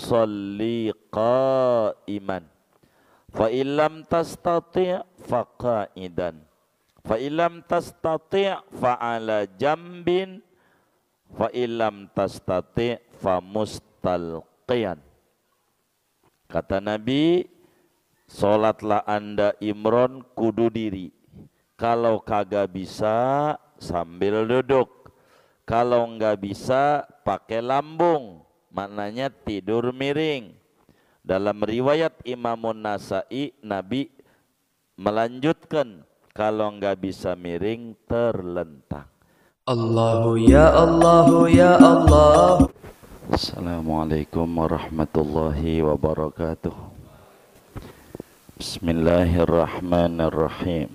salli qa'iman. Fa illam tastati' fa qa'idan. Fa illam tastati' fa ala jambin. Fa illam tastati' fa mustalqiyan. Kata Nabi, sholatlah anda imron kudu diri. Kalau kagak bisa sambil duduk. Kalau enggak bisa pakai lambung, maknanya tidur miring. Dalam riwayat Imamun Nasa'i, Nabi melanjutkan, kalau enggak bisa miring terlentang. Allahu ya Allahu ya Allah. Assalamualaikum warahmatullahi wabarakatuh. Bismillahirrahmanirrahim.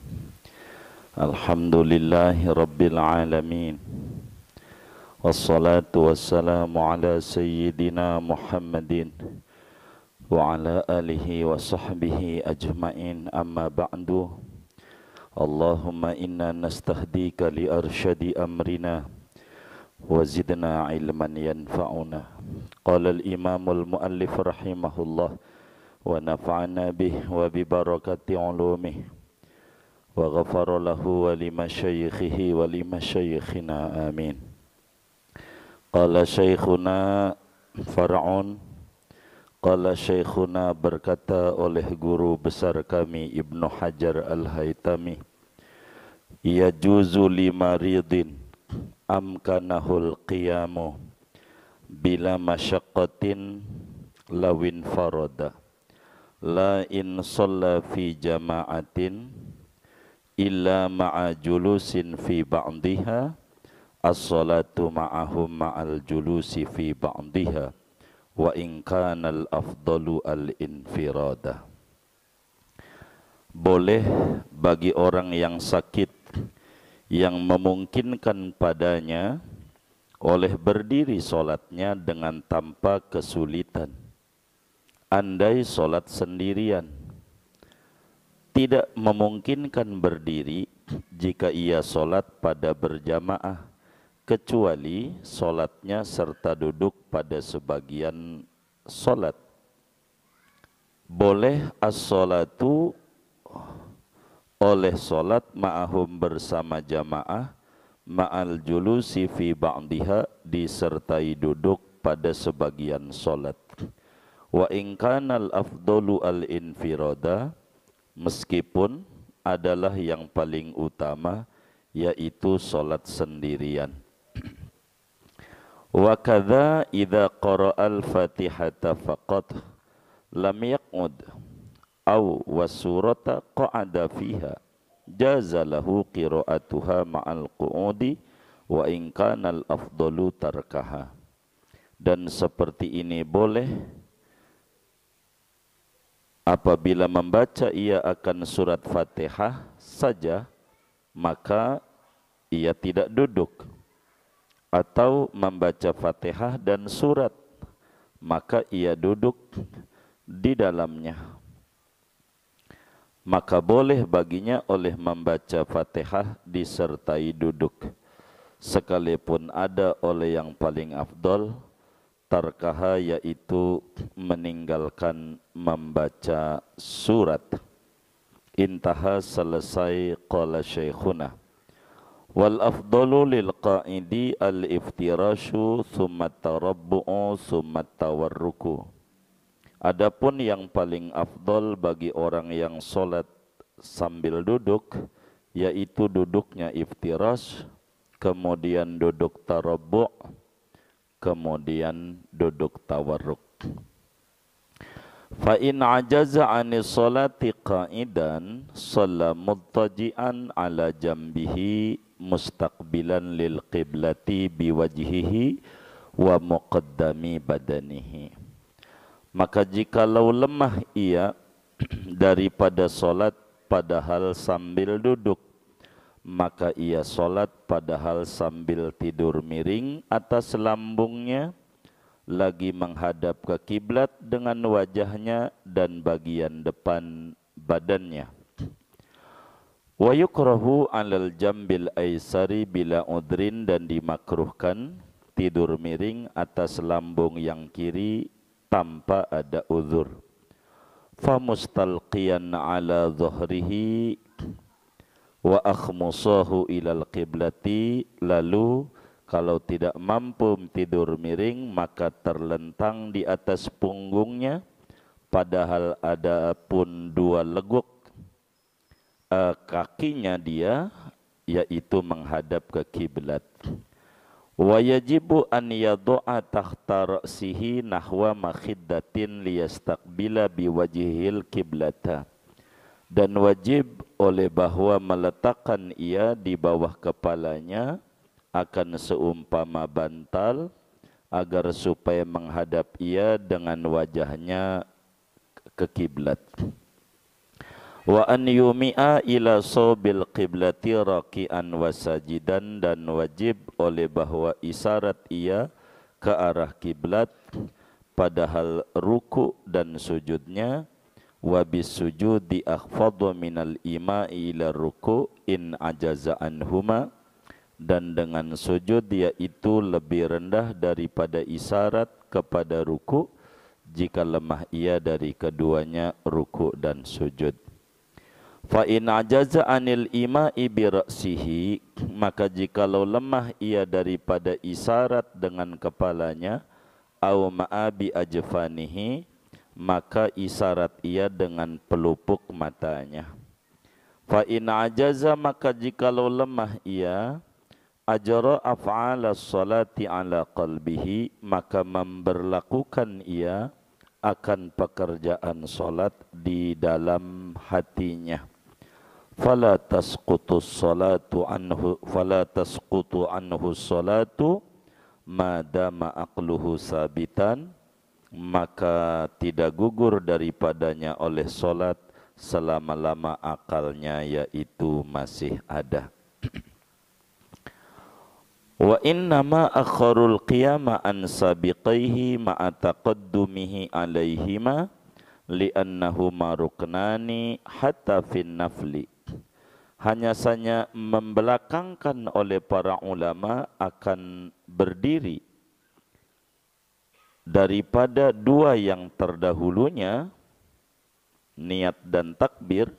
Alhamdulillahi rabbil alamin. Wassalatu wassalamu ala sayyidina Muhammadin wa ala alihi wa sahbihi ajma'in, amma ba'du. Allahumma inna nastahdika li arsyadi amrina wa zidna ilman yanfa'una. Qala al-imamul muallif rahimahullah wa nafa'ana bih wa bi barakati ulumih wa ghafara lahu wa li masyayikhihi wa li masyayikhina amin. Qala syekhuna Far'un, qala syekhuna, berkata oleh guru besar kami Ibnu Hajar Al-Haytami, yajuzu limaridin amkanahul qiyamu bila masyaqqatin lawin farada la in shalla fi jama'atin illa ma'a julusin fi ba'diha as-salatu ma'ahum ma'al julusi fi ba'diha wa in kana al-afdalu al-infirada. Boleh bagi orang yang sakit yang memungkinkan padanya oleh berdiri solatnya dengan tanpa kesulitan. Andai solat sendirian, tidak memungkinkan berdiri jika ia solat pada berjamaah, kecuali solatnya serta duduk pada sebagian solat. Boleh as-salatu, oleh solat, ma'ahum bersama jamaah, ma'al julusi fi ba'diha, disertai duduk pada sebagian solat. Wa in kanal afdalu al-infirada, meskipun adalah yang paling utama, yaitu solat sendirian. Wa kadza idza qara'al fatihata faqat lam yaq'ud aw wasurata qa'ada fiha jaza lahu qira'atuha ma'al qu'udi wa in kana al-afdalu tarkaha. Dan seperti ini boleh apabila membaca ia akan surat Fatihah saja, maka ia tidak duduk, atau membaca Fatihah dan surat, maka ia duduk di dalamnya. Maka boleh baginya oleh membaca Fatihah disertai duduk, sekalipun ada oleh yang paling afdal tarkaha, yaitu meninggalkan membaca surat. Intaha, selesai. Qala syekhuna wal afdalu lil qa'idi al iftirashu thumma tarabbu'u thumma tawarruku. Adapun yang paling afdal bagi orang yang solat sambil duduk, yaitu duduknya iftirash, kemudian duduk tarabbu', kemudian duduk tawarruk. Fa in ajaza 'anis salati qa'idan shalla muttaji'an 'ala jambihi mustaqbilan lil qiblati biwajhihi wa muqaddami badanihi. Maka jikalau lemah ia daripada solat padahal sambil duduk, maka ia solat padahal sambil tidur miring atas lambungnya, lagi menghadap ke kiblat dengan wajahnya dan bagian depan badannya. Wa yukrahu 'alal jambil aisari bila udrin, dan dimakruhkan tidur miring atas lambung yang kiri tanpa ada uzur. Famustalqiyan ala dhuhrihi wa akhmusahu ilal qiblati, lalu kalau tidak mampu tidur miring maka terlentang di atas punggungnya, padahal ada pun dua leguk kakinya dia, yaitu menghadap ke kiblat. Wa yajibu an yadu'a tahta ra'sihi nahwa makhiddatin liyastaqbila biwajhil kiblata. Dan wajib oleh bahwa meletakkan ia di bawah kepalanya akan seumpama bantal, agar supaya menghadap ia dengan wajahnya ke kiblat. Wa an yumi'a ila sobil qiblati raki'an wa sajidan, dan wajib oleh bahwa isyarat ia ke arah kiblat padahal ruku dan sujudnya. Wa bis sujudi akhfadhu minal ima'i ila ruku in ajaza anhuma, dan dengan sujud yaitu lebih rendah daripada isyarat kepada ruku jika lemah ia dari keduanya ruku dan sujud. Fa in ajaza anil ima'i bi ra'sihi, maka jikalau lemah ia daripada isyarat dengan kepalanya, au ma'abi ajfanihi, maka isyarat ia dengan pelupuk matanya. Fa in ajaza, maka jikalau lemah ia, ajra af'ala salati ala qalbihi, maka memberlakukan ia akan pekerjaan salat di dalam hatinya. Fala tasqutu salatu anhu salatu madama aqluhu sabitan, maka tidak gugur daripadanya oleh salat selama-lama akalnya yaitu masih ada. Wa innama akharul qiyama an sabiqaihi ma'a taqaddumihi alaihima li'annahuma ruknani hatta fin nafli. Hanya saja membelakangkan oleh para ulama akan berdiri daripada dua yang terdahulunya, niat dan takbir,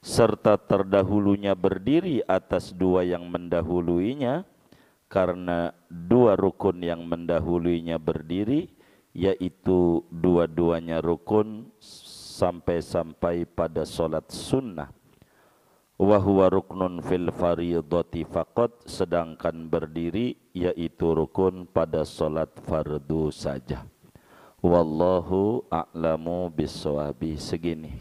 serta terdahulunya berdiri atas dua yang mendahuluinya, karena dua rukun yang mendahuluinya berdiri, yaitu dua-duanya rukun sampai pada solat sunnah. Wa huwa ruknun fil fardhati faqat, sedangkan berdiri yaitu rukun pada solat fardu saja. Wallahu a'lamu bissawabi. Segini.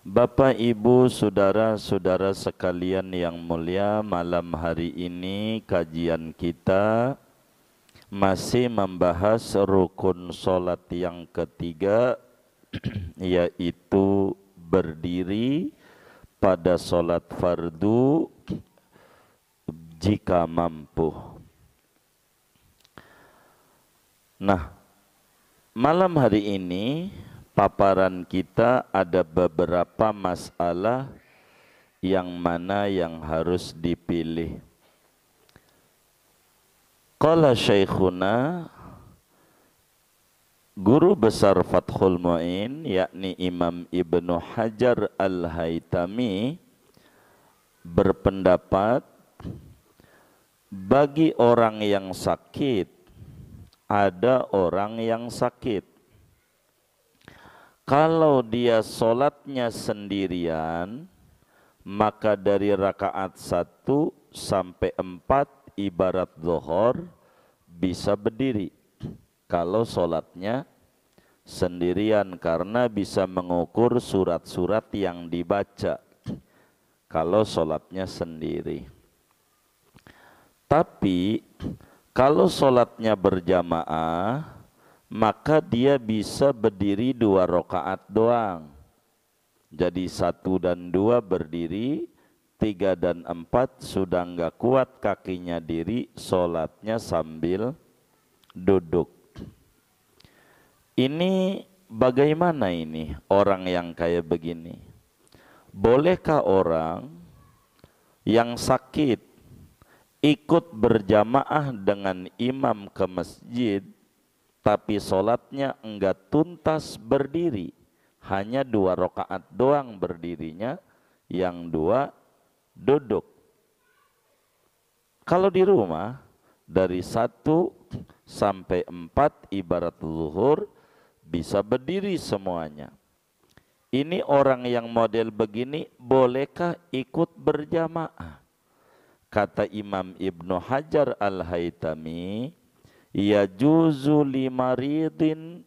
Bapak, Ibu, saudara-saudara sekalian yang mulia, malam hari ini kajian kita masih membahas rukun solat yang ketiga, yaitu berdiri pada solat fardu jika mampu. Nah, malam hari ini paparan kita ada beberapa masalah yang mana yang harus dipilih. Qala Syekhuna, guru besar Fathul Mu'in, yakni Imam Ibnu Hajar Al-Haytami, berpendapat bagi orang yang sakit, ada orang yang sakit, kalau dia solatnya sendirian, maka dari rakaat 1 sampai 4 ibarat zuhur bisa berdiri. Kalau solatnya sendirian, karena bisa mengukur surat-surat yang dibaca kalau solatnya sendiri. Tapi kalau solatnya berjamaah, maka dia bisa berdiri 2 rakaat doang. Jadi 1 dan 2 berdiri, 3 dan 4 sudah enggak kuat kakinya diri, solatnya sambil duduk. Ini bagaimana ini orang yang kayak begini? Bolehkah orang yang sakit ikut berjamaah dengan imam ke masjid, tapi sholatnya enggak tuntas berdiri, hanya 2 rakaat doang berdirinya, yang 2 duduk. Kalau di rumah dari 1 sampai 4 ibarat zuhur bisa berdiri semuanya. Ini orang yang model begini bolehkah ikut berjamaah? Kata Imam Ibnu Hajar Al-Haytami, yajuzu limaridin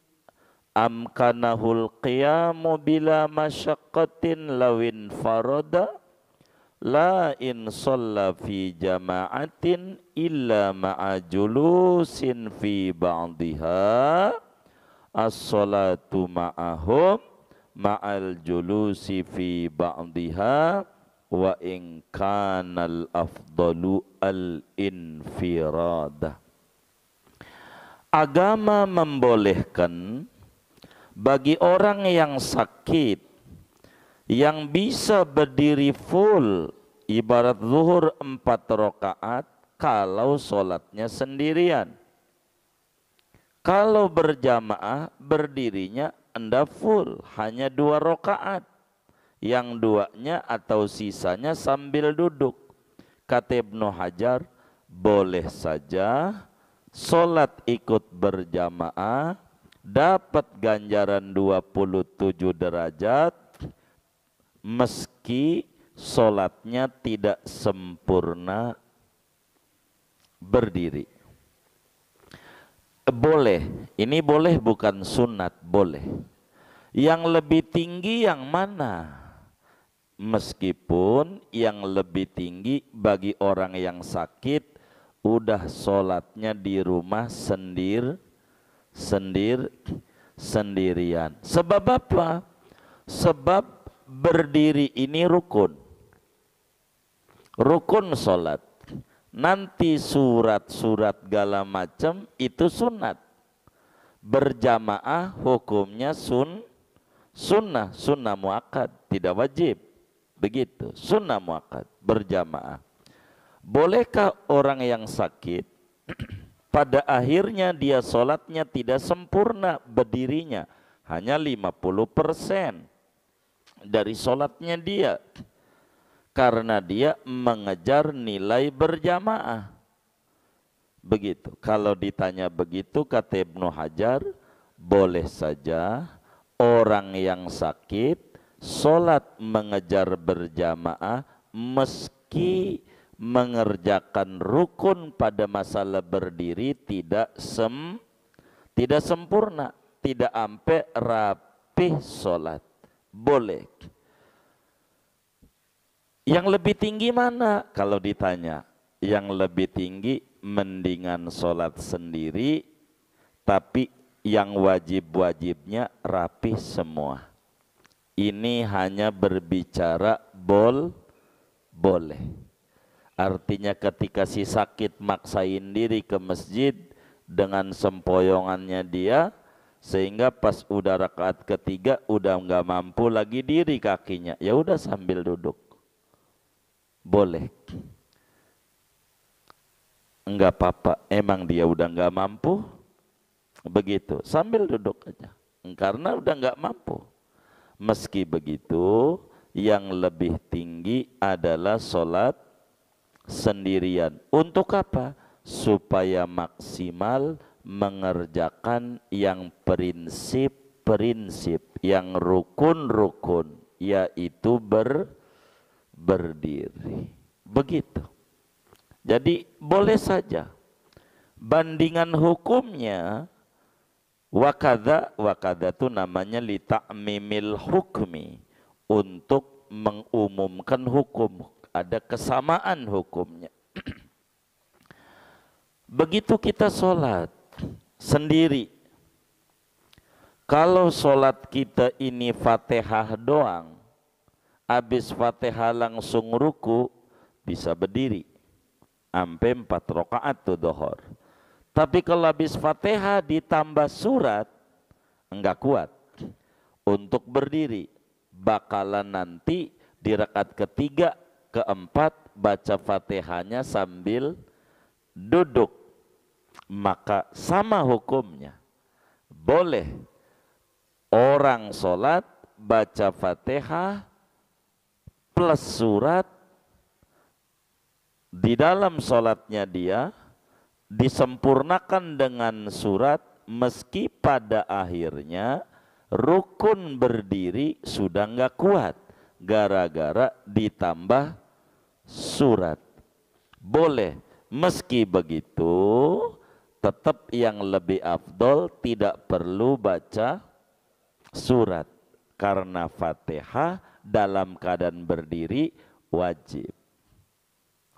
amkanahul qiyamu bila masyaqqatin lawin farada la in shalla fi jama'atin illa ma'a julusin fi ba'diha as-salatu ma'ahum ma'al julusi fi ba'diha wa in kanal afdalu al-infiradah. Agama membolehkan bagi orang yang sakit yang bisa berdiri full ibarat zuhur 4 rakaat kalau sholatnya sendirian. Kalau berjamaah berdirinya anda full hanya 2 rakaat, yang 2-nya atau sisanya sambil duduk. Kata Ibnu Hajar, boleh saja sholat ikut berjamaah, dapat ganjaran 27 derajat meski sholatnya tidak sempurna berdiri. Boleh, ini boleh bukan sunat, boleh. Yang lebih tinggi yang mana? Meskipun yang lebih tinggi bagi orang yang sakit udah sholatnya di rumah sendirian. Sebab apa? Sebab berdiri ini rukun. Rukun sholat. Nanti surat-surat segala macam itu sunat. Berjamaah hukumnya sunnah muakkad, tidak wajib. Begitu, sunnah muakkad, berjamaah. Bolehkah orang yang sakit pada akhirnya dia sholatnya tidak sempurna berdirinya, hanya 50% dari sholatnya dia, karena dia mengejar nilai berjamaah. Begitu. Kalau ditanya begitu, kata Ibnu Hajar, boleh saja orang yang sakit sholat mengejar berjamaah meski mengerjakan rukun pada masalah berdiri tidak sempurna, tidak sampai rapih sholat. Boleh. Yang lebih tinggi mana? Kalau ditanya, yang lebih tinggi mendingan sholat sendiri, tapi yang wajib-wajibnya rapih semua. Ini hanya berbicara boleh. Artinya ketika si sakit maksain diri ke masjid dengan sempoyongannya dia, sehingga pas udah rakaat ketiga udah nggak mampu lagi diri kakinya, ya udah sambil duduk. Boleh. Enggak apa-apa, emang dia udah nggak mampu, begitu, sambil duduk aja, karena udah nggak mampu. Meski begitu, yang lebih tinggi adalah sholat sendirian. Untuk apa? Supaya maksimal mengerjakan yang prinsip-prinsip, yang rukun-rukun, yaitu berdiri. Begitu. Jadi boleh saja. Bandingan hukumnya wakada itu namanya li ta'mimil hukmi, untuk mengumumkan hukum, ada kesamaan hukumnya. Begitu kita sholat sendiri, kalau sholat kita ini Fatihah doang, habis Fatihah langsung ruku, bisa berdiri sampai 4 rakaat tuh dhuhur. Tapi kalau habis Fatihah ditambah surat, enggak kuat untuk berdiri. Bakalan nanti di rakaat ketiga, keempat baca Fatihahnya sambil duduk. Maka sama hukumnya. boleh orang sholat baca Fatihah plus surat, di dalam sholatnya dia disempurnakan dengan surat, meski pada akhirnya rukun berdiri sudah nggak kuat gara-gara ditambah surat. Boleh, meski begitu tetap yang lebih afdol tidak perlu baca surat, karena Fatihah dalam keadaan berdiri wajib.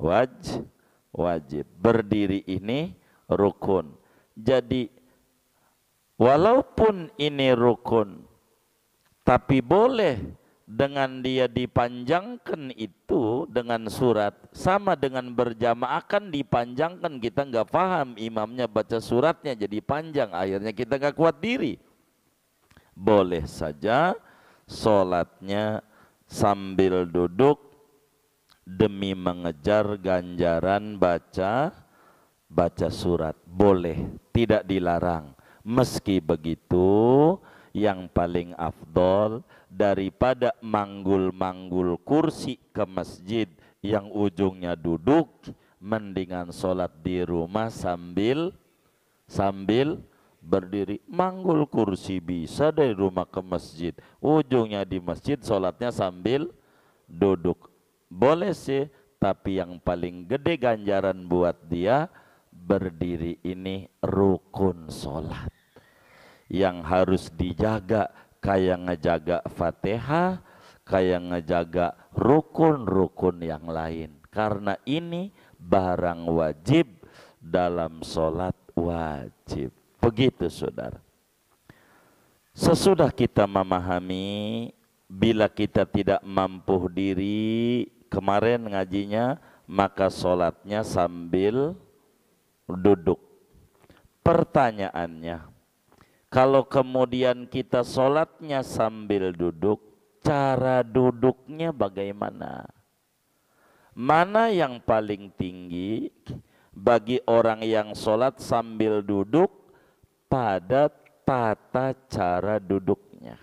Wajib. Berdiri ini rukun. Jadi walaupun ini rukun, tapi boleh dengan dia dipanjangkan itu dengan surat, sama dengan berjamaah kan dipanjangkan, kita nggak paham imamnya baca suratnya jadi panjang, akhirnya kita nggak kuat diri. Boleh saja sholatnya sambil duduk demi mengejar ganjaran baca surat, boleh, tidak dilarang. Meski begitu, yang paling afdol daripada manggul-manggul kursi ke masjid yang ujungnya duduk, mendingan sholat di rumah sambil berdiri. Manggul kursi bisa dari rumah ke masjid, ujungnya di masjid, sholatnya sambil duduk. Boleh sih, tapi yang paling gede ganjaran buat dia, berdiri ini rukun sholat yang harus dijaga, kayak ngejaga Fatihah, kayak ngejaga rukun-rukun yang lain. Karena ini barang wajib dalam sholat wajib. Begitu saudara. Sesudah kita memahami, bila kita tidak mampu diri, kemarin ngajinya, maka sholatnya sambil duduk. Pertanyaannya, kalau kemudian kita sholatnya sambil duduk, cara duduknya bagaimana? Mana yang paling tinggi bagi orang yang sholat sambil duduk pada tata cara duduknya?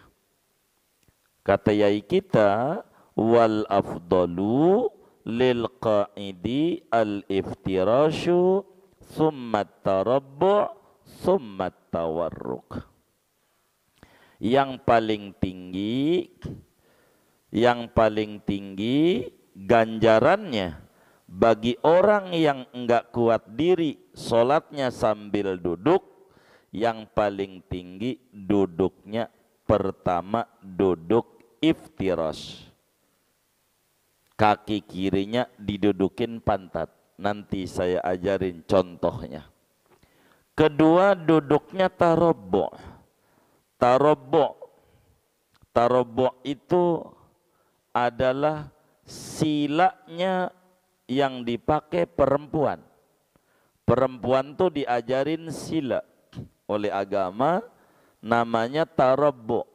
Kata yai kita, wal afdalu lil qa'idi al iftirashu summa tarabbu' summa tawarruk. Yang paling tinggi ganjarannya bagi orang yang enggak kuat diri sholatnya sambil duduk, yang paling tinggi duduknya pertama duduk iftirash, kaki kirinya didudukin pantat. Nanti saya ajarin contohnya. Kedua, duduknya tarabbu'. Tarabbu' itu adalah silanya yang dipakai perempuan. Perempuan tuh diajarin sila oleh agama, namanya tarabbu'.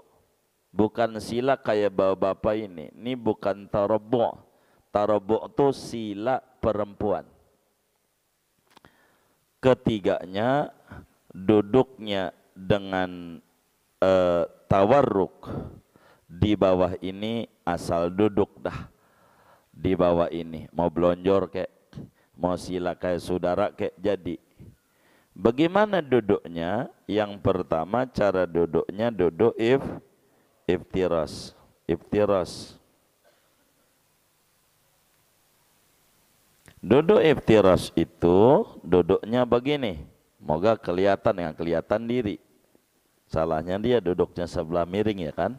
Bukan sila kayak bapak-bapak ini. Ini bukan tarabbu'. Tarabbu' itu sila perempuan. Ketiganya, duduknya dengan tawarruk. Di bawah ini asal duduk dah. Di bawah ini mau belonjor kek, mau sila kayak saudara kek jadi. Bagaimana duduknya? Yang pertama cara duduknya duduk iftiras. Duduk iftiras itu duduknya begini. Moga kelihatan, yang kelihatan diri. Salahnya dia duduknya sebelah miring ya kan.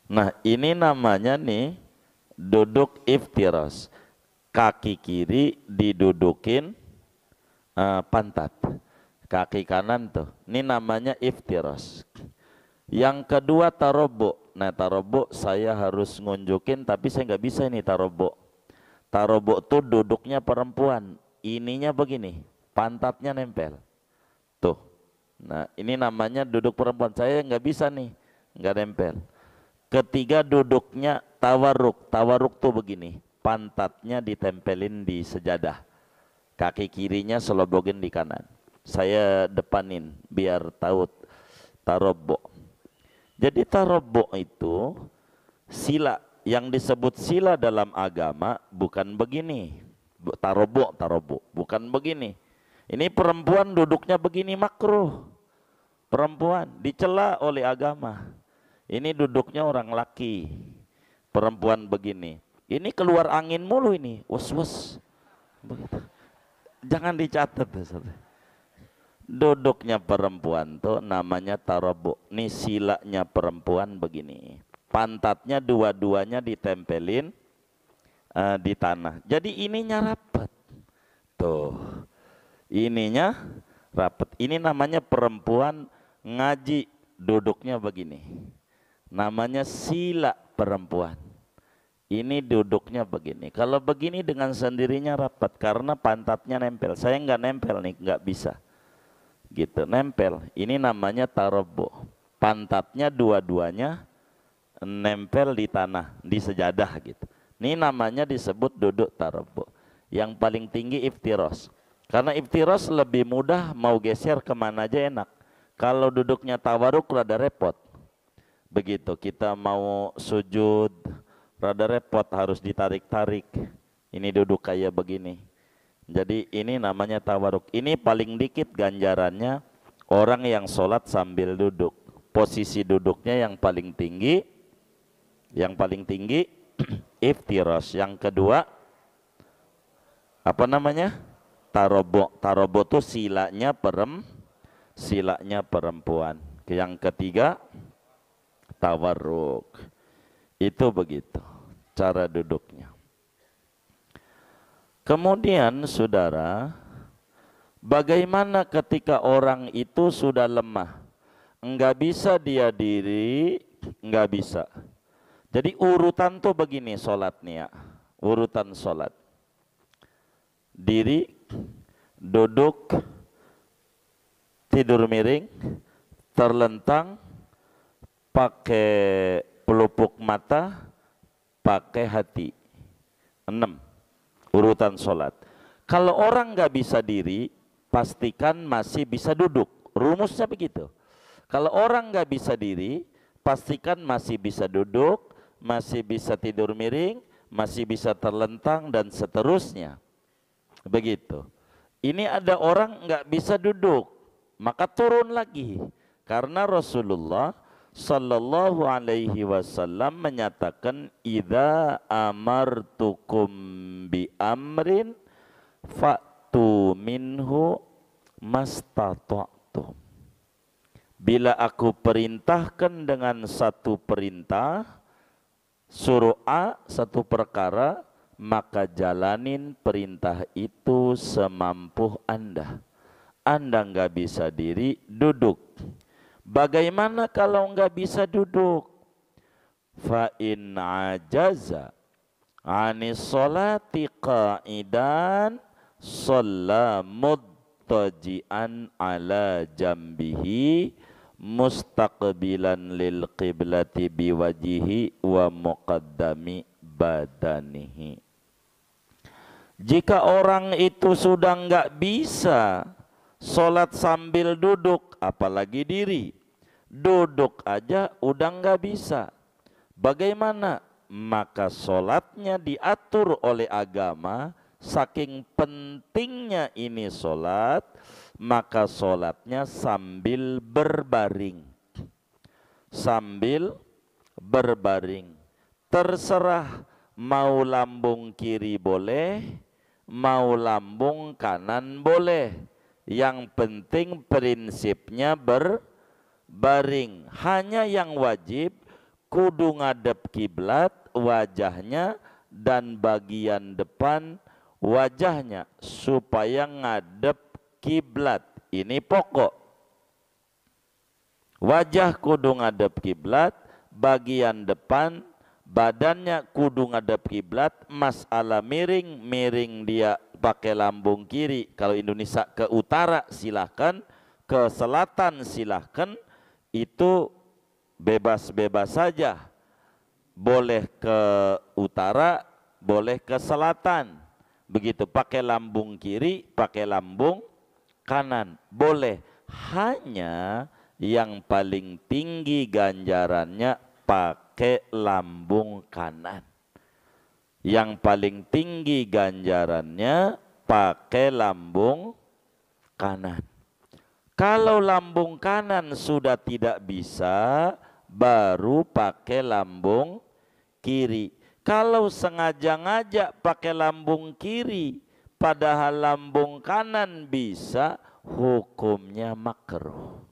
Nah ini namanya nih duduk iftiras. Kaki kiri didudukin pantat. Kaki kanan tuh. Ini namanya iftiras. Yang kedua tarabbu'. Nah tarabbu' saya harus ngunjukin, tapi saya nggak bisa ini tarabbu'. Tarabbu' tuh duduknya perempuan, ininya begini, pantatnya nempel. Tuh. Nah, ini namanya duduk perempuan. Saya nggak bisa nih, nggak nempel. Ketiga duduknya tawarruk. Tawarruk tuh begini, pantatnya ditempelin di sejadah. Kaki kirinya selobogin di kanan. Saya depanin biar tahu tarobbo. Jadi tarobbo itu sila, yang disebut sila dalam agama bukan begini. Tarobbo bukan begini. Ini perempuan duduknya begini makruh. Perempuan dicela oleh agama. Ini duduknya orang laki. Perempuan begini. Ini keluar angin mulu ini. Was-was. Begitu. Jangan dicatat. Duduknya perempuan tuh namanya tarobbo. Ini silanya perempuan begini. Pantatnya dua-duanya ditempelin di tanah. Jadi ininya rapat. Tuh. Ininya rapat. Ini namanya perempuan ngaji, duduknya begini. Namanya sila perempuan. Ini duduknya begini. Kalau begini dengan sendirinya rapat karena pantatnya nempel. Saya nggak nempel nih, nggak bisa. Gitu, nempel. Ini namanya tarobbo. Pantatnya dua-duanya nempel di tanah, di sejadah gitu. Ini namanya disebut duduk tarobbo. Yang paling tinggi iftiros. Karena iftiros lebih mudah, mau geser kemana aja enak. Kalau duduknya tawaruk rada repot. Begitu, kita mau sujud rada repot, harus ditarik-tarik. Ini duduk kayak begini. Jadi ini namanya tawaruk. Ini paling dikit ganjarannya orang yang sholat sambil duduk. Posisi duduknya yang paling tinggi. Yang paling tinggi iftiros. Yang kedua apa namanya? Tarobbo. Tarobbo itu silanya perempuan. Yang ketiga tawarruk. Itu begitu cara duduknya. Kemudian saudara, bagaimana ketika orang itu sudah lemah, enggak bisa dia diri, enggak bisa. Jadi urutan tuh begini sholatnya, urutan sholat. Diri, duduk, tidur miring, terlentang, pakai pelupuk mata, pakai hati. 6 urutan sholat. Kalau orang nggak bisa diri, pastikan masih bisa duduk. Rumusnya begitu. Kalau orang nggak bisa diri, pastikan masih bisa duduk, masih bisa tidur miring, masih bisa terlentang dan seterusnya. Begitu. Ini ada orang nggak bisa duduk, maka turun lagi. Karena Rasulullah Sallallahu alaihi wasallam menyatakan, idza amartukum bi amrin fa'tu minhu mastata'tum. Bila aku perintahkan dengan satu perintah, suruh A satu perkara, maka jalanin perintah itu semampu Anda. Anda nggak bisa diri, duduk. Bagaimana kalau enggak bisa duduk? Fa in ajaza anis sholati qa'idan shalla muttaji'an ala jambihi mustaqbilan lil qiblati biwajihi wa muqaddami badanihi. Jika orang itu sudah enggak bisa sholat sambil duduk, apalagi diri, duduk aja udah nggak bisa. Bagaimana? Maka sholatnya diatur oleh agama. Saking pentingnya ini sholat, maka sholatnya sambil berbaring. Sambil berbaring. Terserah mau lambung kiri boleh, mau lambung kanan boleh. Yang penting prinsipnya berbaring. Hanya yang wajib kudu ngadep kiblat wajahnya dan bagian depan wajahnya supaya ngadep kiblat. Ini pokok. Wajah kudu ngadep kiblat, bagian depan badannya kudu ngadep kiblat. Masalah miring dia pakai lambung kiri. Kalau Indonesia ke utara silahkan, ke selatan silahkan, itu bebas-bebas saja. Boleh ke utara, boleh ke selatan. Begitu, pakai lambung kiri, pakai lambung kanan, boleh. Hanya yang paling tinggi ganjarannya pakai lambung kanan. Yang paling tinggi ganjarannya pakai lambung kanan. Kalau lambung kanan sudah tidak bisa, baru pakai lambung kiri. Kalau sengaja-ngaja pakai lambung kiri, padahal lambung kanan bisa, hukumnya makruh.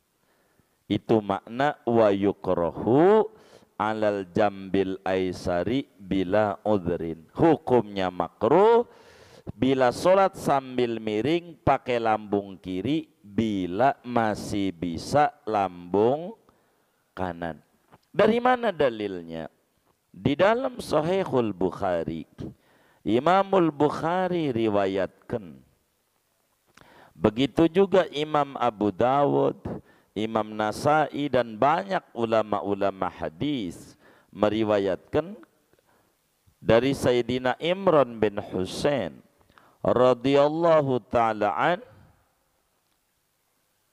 Itu makna wa yukrahu alal jambil aisari bila udhrin. Hukumnya makruh bila sholat sambil miring pakai lambung kiri bila masih bisa lambung kanan. Dari mana dalilnya? Di dalam Sahihul Bukhari, Imamul Bukhari riwayatkan. Begitu juga Imam Abu Dawud, Imam Nasai dan banyak ulama-ulama hadis meriwayatkan dari Sayyidina Imran bin Husain radhiyallahu ta'ala an,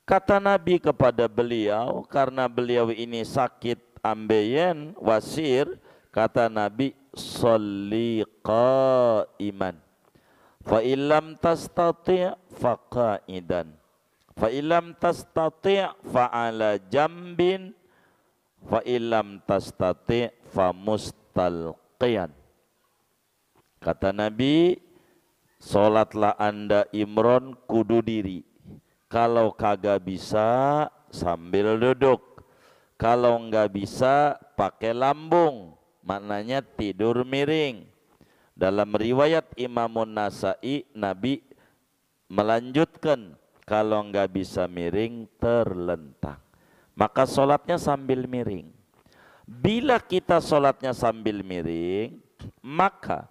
kata Nabi kepada beliau, karena beliau ini sakit ambeien wasir, kata Nabi, sholli qa'iman fa illam tastati' fa qa'idan fa illam tastati' fa ala jambin fa illam tastati' fa mustalqiyan. Kata Nabi, sholatlah anda Imron kudu diri. Kalau kagak bisa sambil duduk. Kalau enggak bisa pakai lambung, maknanya tidur miring. Dalam riwayat Imamun Nasai, Nabi melanjutkan, kalau enggak bisa miring terlentang. Maka sholatnya sambil miring. Bila kita sholatnya sambil miring, maka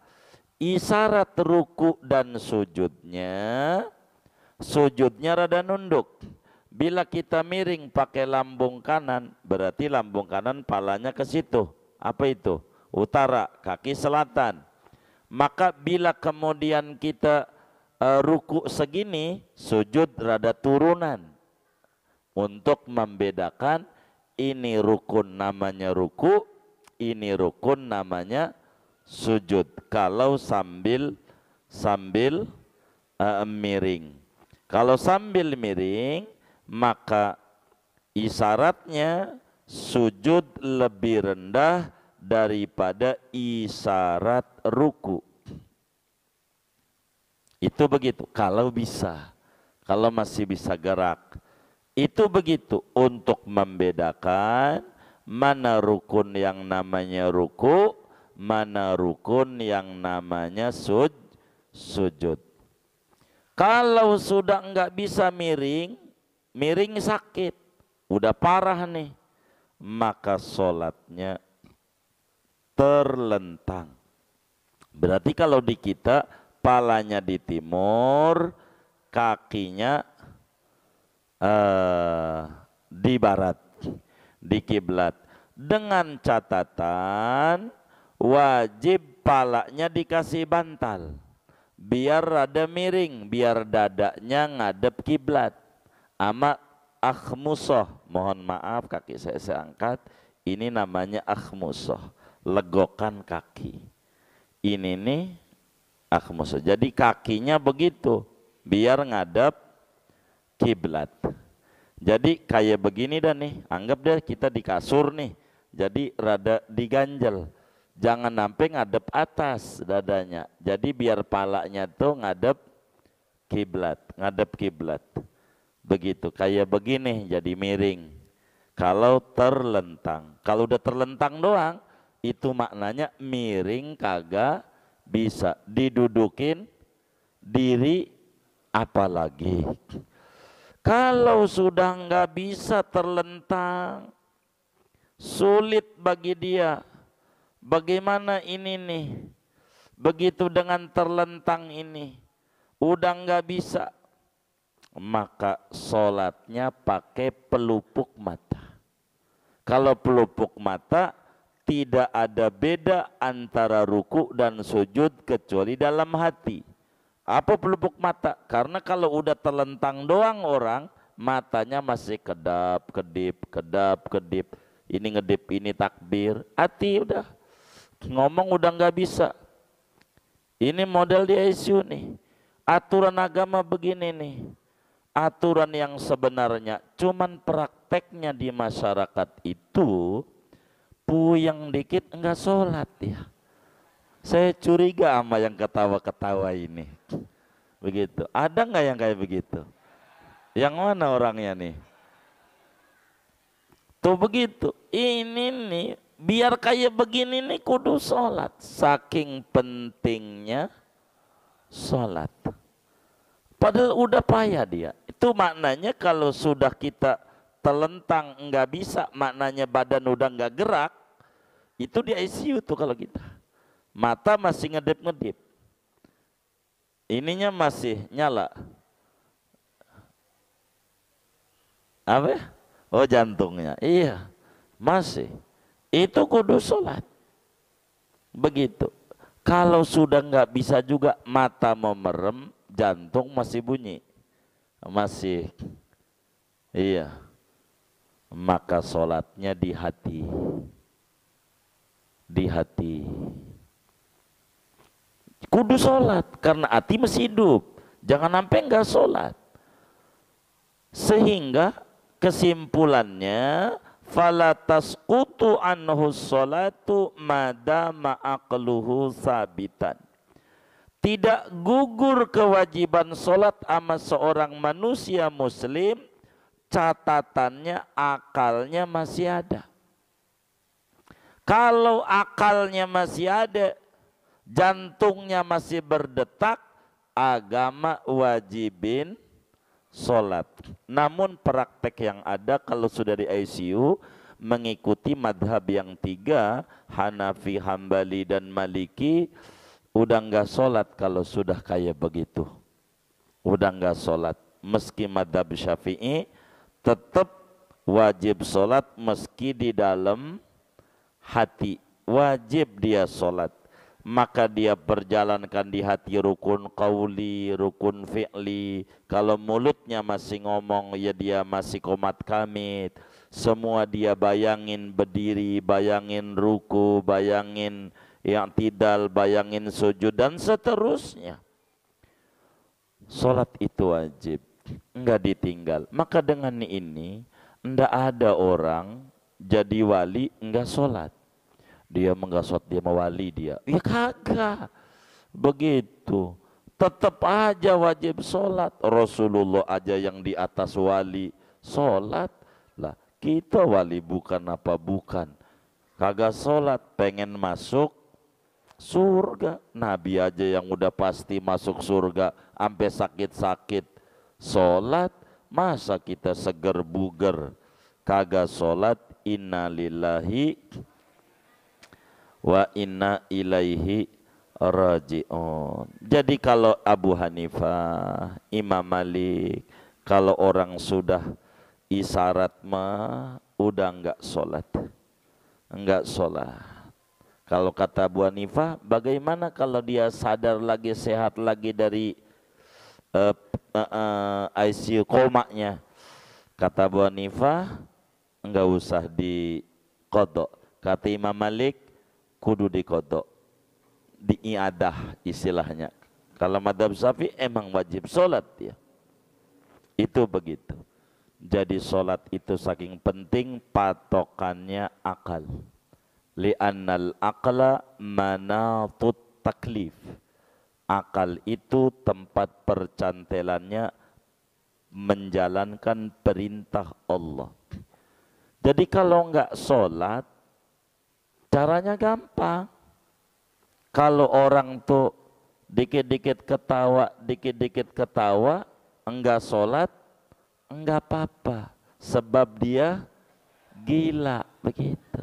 isyarat ruku dan sujudnya rada nunduk. Bila kita miring pakai lambung kanan, berarti lambung kanan palanya ke situ. Apa itu? Utara, kaki selatan. Maka bila kemudian kita ruku segini, sujud rada turunan. Untuk membedakan ini rukun namanya ruku, ini rukun namanya sujud. Kalau sambil miring. Kalau sambil miring, maka isyaratnya sujud lebih rendah daripada isyarat ruku. Itu begitu. Kalau bisa, kalau masih bisa gerak, itu begitu untuk membedakan mana rukun yang namanya ruku, mana rukun yang namanya sujud. Kalau sudah enggak bisa miring sakit, udah parah nih, maka sholatnya terlentang. Berarti kalau di kita, palanya di timur, kakinya di barat, di kiblat. Dengan catatan wajib palanya dikasih bantal, biar rada miring, biar dadanya ngadep kiblat. Ama akhmusoh, mohon maaf kaki saya angkat, ini namanya akhmusoh, legokan kaki. Ini nih akhmusoh, jadi kakinya begitu, biar ngadep kiblat. Jadi kayak begini dah nih, anggap deh kita di kasur nih, jadi rada diganjel. Jangan sampai ngadep atas dadanya. Jadi biar palanya tuh ngadep kiblat. Begitu, kayak begini jadi miring. Kalau terlentang, kalau udah terlentang doang, itu maknanya miring kagak bisa. Didudukin diri apalagi. Kalau sudah nggak bisa terlentang, sulit bagi dia. Bagaimana ini nih? Begitu dengan terlentang ini, udah nggak bisa, maka sholatnya pakai pelupuk mata. Kalau pelupuk mata, tidak ada beda antara ruku dan sujud kecuali dalam hati. Apa pelupuk mata? Karena kalau udah terlentang doang orang, matanya masih kedap, kedip, kedap, kedip. Ini ngedip, ini takbir. Hati udah ngomong udah nggak bisa. Ini model di ICU nih. Aturan agama begini nih. Aturan yang sebenarnya cuman prakteknya di masyarakat itu puyeng dikit enggak sholat ya. Saya curiga sama yang ketawa-ketawa ini. Begitu. Ada nggak yang kayak begitu? Yang mana orangnya nih? Tuh begitu. Ini nih, biar kayak begini nih kudu sholat. Saking pentingnya sholat. Padahal udah payah dia. Itu maknanya kalau sudah kita telentang nggak bisa, maknanya badan udah nggak gerak, itu di ICU tuh kalau kita. Mata masih ngedip-ngedip. Ininya masih nyala. Apa? Oh jantungnya. Iya, masih. Itu kudu sholat. Begitu. Kalau sudah nggak bisa juga, mata mau merem, jantung masih bunyi. Masih. Iya. Maka sholatnya di hati. Di hati. Kudu sholat karena hati masih hidup. Jangan sampai enggak sholat. Sehingga kesimpulannya fala tasqutu anhu sholatu madama aqluhu sabitan. Tidak gugur kewajiban sholat sama seorang manusia muslim, catatannya akalnya masih ada. Kalau akalnya masih ada, jantungnya masih berdetak, agama wajibin sholat. Namun praktek yang ada kalau sudah di ICU mengikuti madhab yang tiga, Hanafi, Hambali dan Maliki, udah nggak sholat kalau sudah kayak begitu. Udah nggak sholat. Meski madhab Syafi'i tetap wajib sholat meski di dalam hati. Wajib dia sholat. Maka dia perjalankan di hati rukun qauli, rukun fi'li. Kalau mulutnya masih ngomong, ya dia masih qomat kamit. Semua dia bayangin berdiri, bayangin ruku, bayangin yang tidal, bayangin sujud dan seterusnya. Salat itu wajib, enggak ditinggal. Maka dengan ini enggak ada orang jadi wali enggak sholat. Dia menggasot, dia mewali dia. Ya kagak. Begitu. Tetap aja wajib sholat. Rasulullah aja yang di atas wali sholat. Lah kita wali bukan apa bukan. Kagak sholat pengen masuk surga. Nabi aja yang udah pasti masuk surga sampai sakit-sakit sholat. Masa kita seger buger kagak sholat. Inna lillahi wa inna ilaihi raji'un. Jadi kalau Abu Hanifah, Imam Malik, kalau orang sudah isyarat mah udah enggak sholat. Enggak sholat. Kalau kata Abu Hanifah, bagaimana kalau dia sadar lagi, sehat lagi dari ICU komanya? Kata Abu Hanifah, enggak usah diqodok. Kata Imam Malik, kudu dikodok, diiadah istilahnya. Kalau madhab Syafi'i emang wajib sholat ya. Itu begitu. Jadi sholat itu saking penting, patokannya akal. Li'annal aqla manatut taklif. Akal itu tempat percantelannya menjalankan perintah Allah. Jadi kalau enggak sholat, caranya gampang. Kalau orang tuh dikit-dikit ketawa, enggak sholat, enggak apa-apa. Sebab dia gila, begitu.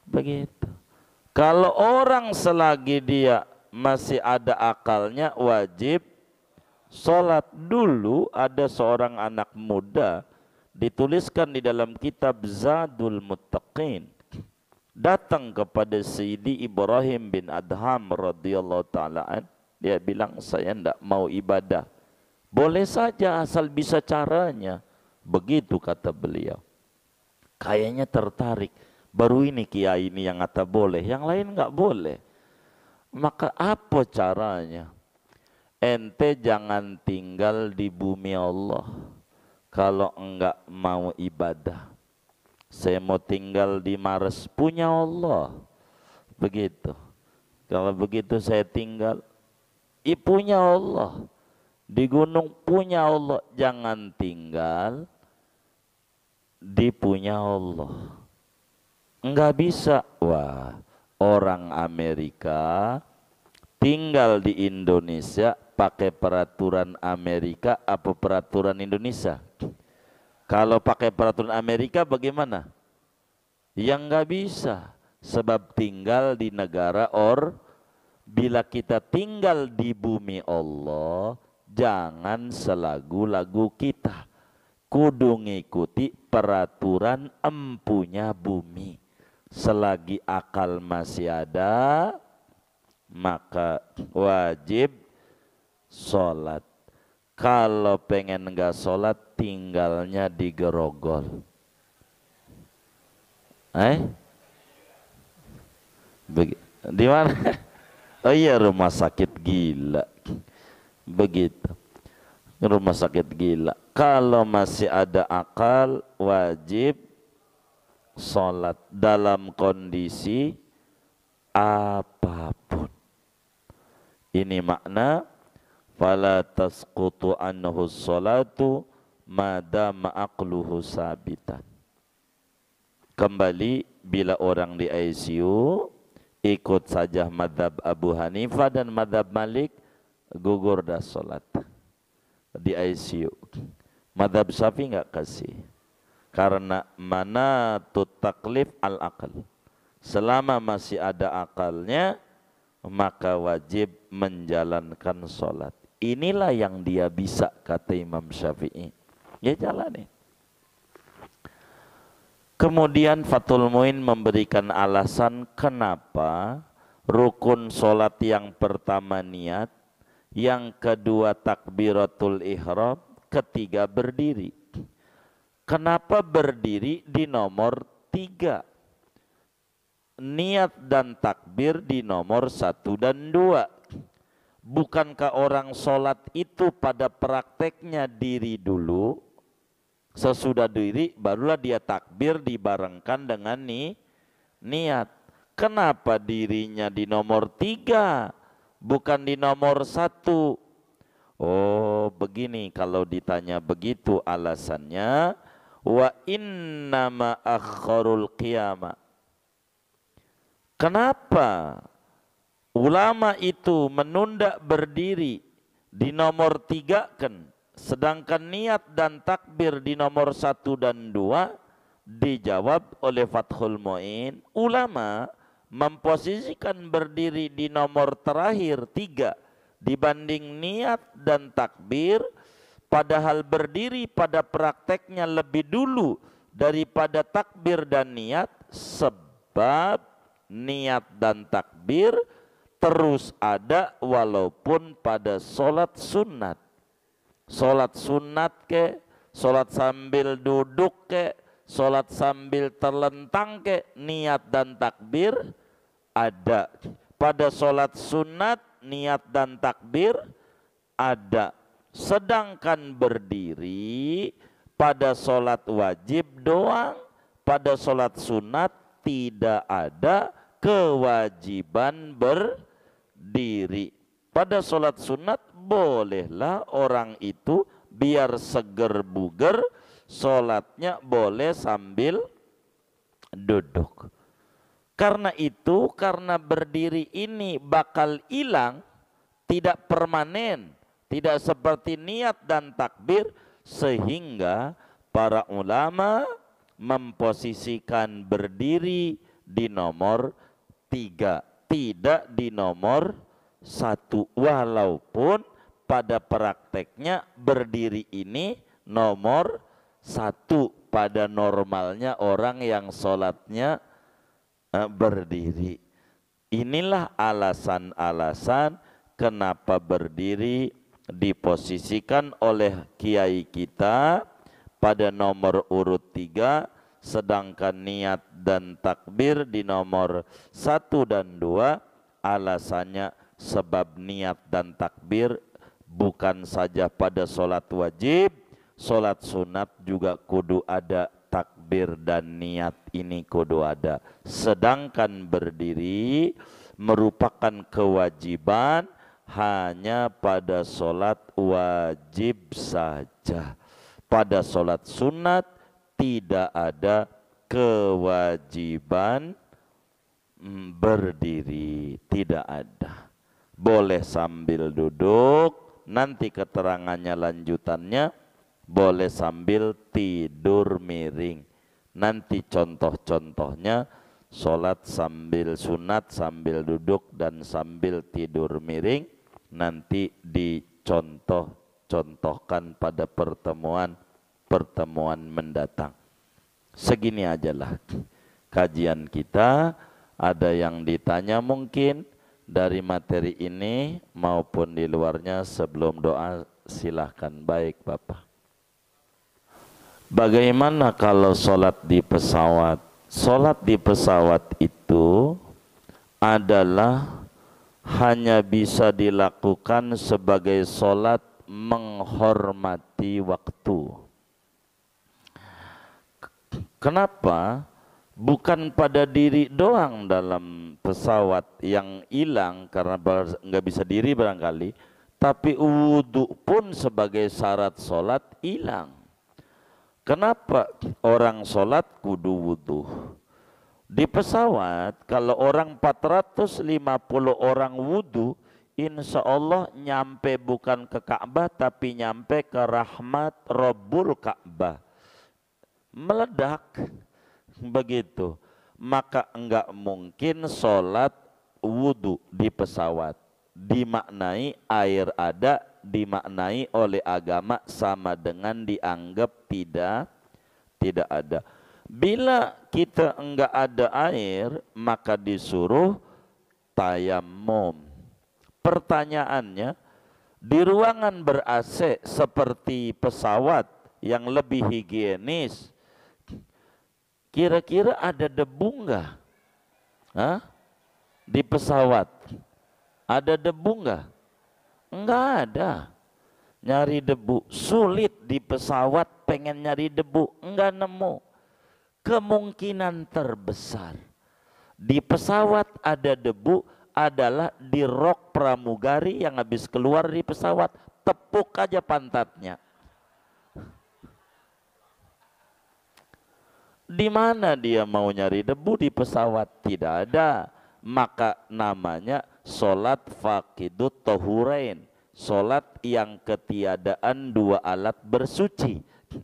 Begitu. Kalau orang selagi dia masih ada akalnya, wajib sholat. Dulu ada seorang anak muda, dituliskan di dalam kitab Zadul Muttaqin, datang kepada Sayyidi Ibrahim bin Adham radhiyallahu ta'ala an. Dia bilang saya tidak mau ibadah. Boleh saja asal bisa caranya. Begitu kata beliau. Kayaknya tertarik. Baru ini kiai ini yang kata boleh, yang lain nggak boleh. Maka apa caranya? Ente jangan tinggal di bumi Allah kalau enggak mau ibadah. Saya mau tinggal di Mars, punya Allah. Begitu. Kalau begitu saya tinggal, punya Allah. Di gunung punya Allah. Jangan tinggal di punya Allah. Enggak bisa. Wah, orang Amerika tinggal di Indonesia pakai peraturan Amerika apa peraturan Indonesia? Kalau pakai peraturan Amerika bagaimana? Yang nggak bisa, sebab tinggal di negara bila kita tinggal di bumi Allah, jangan selagu-lagu kita, kudu ngikuti peraturan empunya bumi. Selagi akal masih ada, maka wajib sholat. Kalau pengen enggak sholat, tinggalnya di Grogol. Di mana? Oh iya, rumah sakit gila. Begitu. Rumah sakit gila. Kalau masih ada akal, wajib sholat dalam kondisi apapun. Ini makna fala tasqutu anhu sholatu madama aqluhu sabitan. Kembali bila orang di ICU, ikut saja madhab Abu Hanifah dan madhab Malik, gugur dah sholat di ICU. Madhab Syafi'i nggak kasih, karena mana taklif al akal. Selama masih ada akalnya, maka wajib menjalankan sholat. Inilah yang dia bisa, kata Imam Syafi'i. Ya jalani. Kemudian Fathul Muin memberikan alasan kenapa rukun sholat yang pertama niat, yang kedua takbiratul ihram, ketiga berdiri. Kenapa berdiri di nomor 3? Niat dan takbir di nomor 1 dan 2. Bukankah orang sholat itu pada prakteknya diri dulu, sesudah diri barulah dia takbir dibarengkan dengan niat. Kenapa dirinya di nomor 3 bukan di nomor 1? Oh begini, kalau ditanya begitu alasannya, wa innama akharul qiyamah. Kenapa ulama itu menunda berdiri di nomor 3 kan? Sedangkan niat dan takbir di nomor 1 dan 2 dijawab oleh Fathul Muin. Ulama memposisikan berdiri di nomor terakhir 3 dibanding niat dan takbir, padahal berdiri pada prakteknya lebih dulu daripada takbir dan niat, sebab niat dan takbir terus ada walaupun pada sholat sunat. Sholat sunat ke, sholat sambil duduk ke, sholat sambil terlentang ke, niat dan takbir ada. Pada sholat sunat niat dan takbir ada. Sedangkan berdiri pada sholat wajib doang, pada sholat sunat tidak ada kewajiban berdiri. Pada sholat sunat bolehlah orang itu biar seger buger, sholatnya boleh sambil duduk. Karena itu, karena berdiri ini bakal hilang, tidak permanen, tidak seperti niat dan takbir, sehingga para ulama memposisikan berdiri di nomor 3, tidak di nomor 1, walaupun pada prakteknya berdiri ini nomor 1 pada normalnya orang yang sholatnya berdiri. Inilah alasan-alasan kenapa berdiri diposisikan oleh kiai kita pada nomor urut 3, sedangkan niat dan takbir di nomor 1 dan 2. Alasannya sebab niat dan takbir bukan saja pada solat wajib, solat sunat juga kudu ada takbir dan niat ini kudu ada. Sedangkan berdiri merupakan kewajiban hanya pada solat wajib saja. Pada solat sunat tidak ada kewajiban berdiri, tidak ada. Boleh sambil duduk, nanti keterangannya lanjutannya, boleh sambil tidur miring. Nanti contoh-contohnya solat sambil sunat, sambil duduk dan sambil tidur miring, nanti dicontohkan pada pertemuan mendatang. Segini ajalah kajian kita. Ada yang ditanya mungkin dari materi ini maupun di luarnya. Sebelum doa silahkan. Baik Bapak. Bagaimana kalau sholat di pesawat? Sholat di pesawat itu adalah hanya bisa dilakukan sebagai sholat menghormati waktu. Kenapa? Bukan pada diri doang dalam pesawat yang hilang karena nggak bisa diri barangkali, tapi wudhu pun sebagai syarat sholat hilang. Kenapa orang sholat kudu wudhu? Di pesawat kalau orang 450 orang wudhu, insya Allah nyampe bukan ke Ka'bah tapi nyampe ke rahmat Rabbul Ka'bah. Meledak begitu. Maka enggak mungkin sholat wudhu di pesawat. Dimaknai air ada, dimaknai oleh agama sama dengan dianggap tidak ada. Bila kita enggak ada air, maka disuruh tayamum. Pertanyaannya, di ruangan ber-AC seperti pesawat yang lebih higienis, kira-kira ada debu enggak? Di pesawat ada debu enggak? Enggak ada. Nyari debu sulit di pesawat, pengen nyari debu enggak nemu. Kemungkinan terbesar di pesawat ada debu adalah di rok pramugari yang habis keluar di pesawat, tepuk aja pantatnya. Di mana dia mau nyari debu di pesawat? Tidak ada. Maka namanya solat faqidut tahurain, solat yang ketiadaan dua alat bersuci.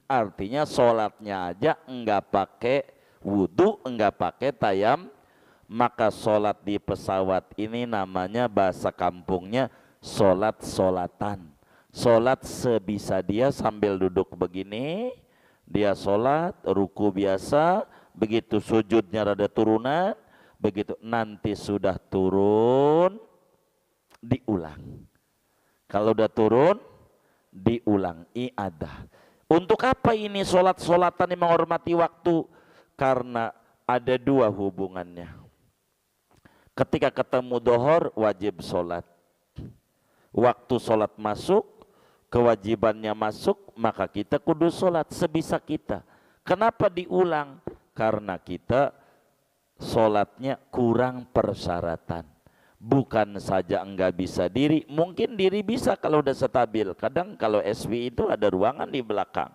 Artinya solatnya aja enggak pakai wudhu, enggak pakai tayam. Maka solat di pesawat ini namanya bahasa kampungnya solat-solatan. Solat sebisa dia sambil duduk begini, dia sholat, ruku biasa, begitu sujudnya rada turunan, begitu nanti sudah turun, diulang. Kalau udah turun, diulang, i'adah. Untuk apa ini sholat-sholatan yang menghormati waktu? Karena ada dua hubungannya. Ketika ketemu dohor, wajib sholat. Waktu sholat masuk, kewajibannya masuk, maka kita kudu sholat sebisa kita. Kenapa diulang? Karena kita sholatnya kurang persyaratan. Bukan saja enggak bisa diri, mungkin diri bisa kalau udah stabil. Kadang kalau SW itu ada ruangan di belakang.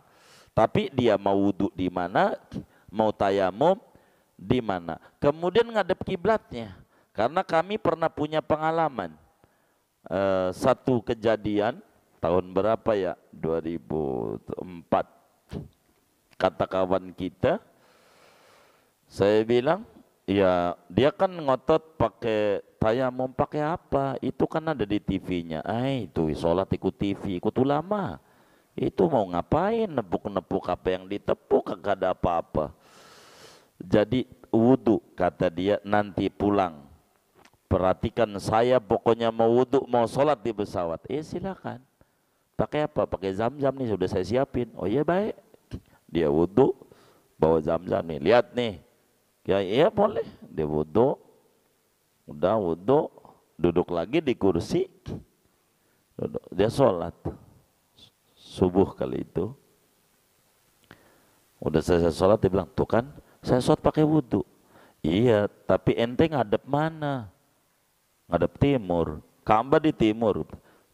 Tapi dia mau wudhu di mana, mau tayamum di mana. Kemudian ngadep kiblatnya. Karena kami pernah punya pengalaman. Satu kejadian tahun berapa ya? 2004. Kata kawan kita, saya bilang, ya dia kan ngotot pakai tayamum, pakai apa? Itu kan ada di TV-nya. Itu sholat ikut TV, ikut ulama. Itu mau ngapain? Nepuk-nepuk apa yang ditepuk, kagak ada apa-apa. Jadi wudhu, kata dia, nanti pulang. perhatikan saya pokoknya mau wudhu, mau sholat di pesawat. Silakan. Pakai apa? Pakai zam-zam nih, sudah saya siapin. Oh iya baik. Dia wudhu, bawa zam-zam nih. Lihat nih. Ya iya boleh. Dia wudhu. Udah wudhu. Duduk lagi di kursi. Duduk. Dia sholat. Subuh kali itu. Udah selesai sholat, dia bilang, tuh kan saya sholat pakai wudhu. Iya, tapi ente ngadep mana? Ngadep timur. Ka'bah di timur.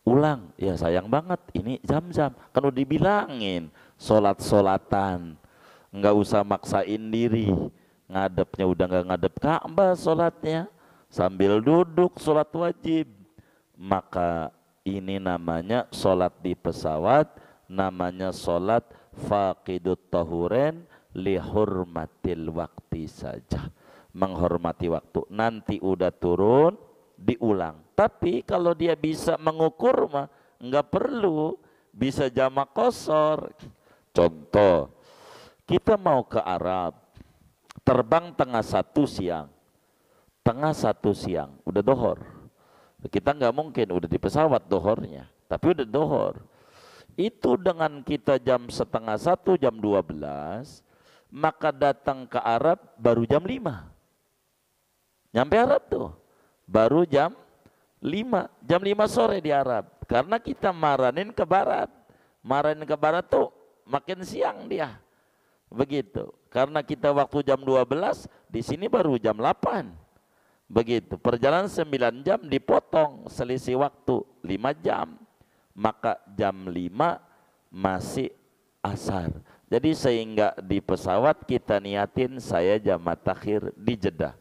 Ulang, ya sayang banget, ini zam-zam. Kan udah dibilangin, sholat-sholatan. Nggak usah maksain diri. Ngadepnya udah nggak ngadep Ka'bah sholatnya. Sambil duduk sholat wajib. Maka ini namanya sholat di pesawat, namanya sholat faqidut tahuren lihurmatil waktu saja. Menghormati waktu. Nanti udah turun, diulang. Tapi kalau dia bisa mengukur mah nggak perlu, bisa jamak qashar. Contoh, kita mau ke Arab, terbang tengah satu siang, udah dohor. Kita nggak mungkin udah di pesawat dohornya, tapi udah dohor. Itu dengan kita jam setengah satu, jam 12, maka datang ke Arab baru jam 5. Nyampe Arab tuh baru jam 5 sore di Arab, karena kita maranin ke barat. Maranin ke barat tuh makin siang dia. Begitu. Karena kita waktu jam 12, di sini baru jam 8. Begitu. Perjalanan 9 jam dipotong selisih waktu 5 jam. Maka jam 5 masih asar. Jadi sehingga di pesawat kita niatin saya jamaah takhir di Jeddah.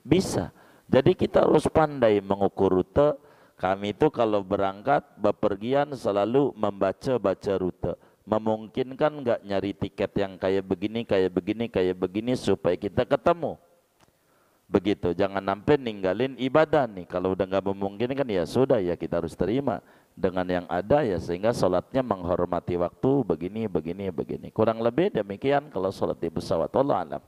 Bisa. Jadi kita harus pandai mengukur rute. Kami itu kalau berangkat bepergian selalu membaca rute. Memungkinkan nggak nyari tiket yang kayak begini supaya kita ketemu. Begitu. Jangan sampai ninggalin ibadah nih. Kalau udah nggak memungkinkan ya sudah ya kita harus terima dengan yang ada ya, sehingga sholatnya menghormati waktu begini. Kurang lebih demikian kalau sholat di pesawat. Wallahu a'lam.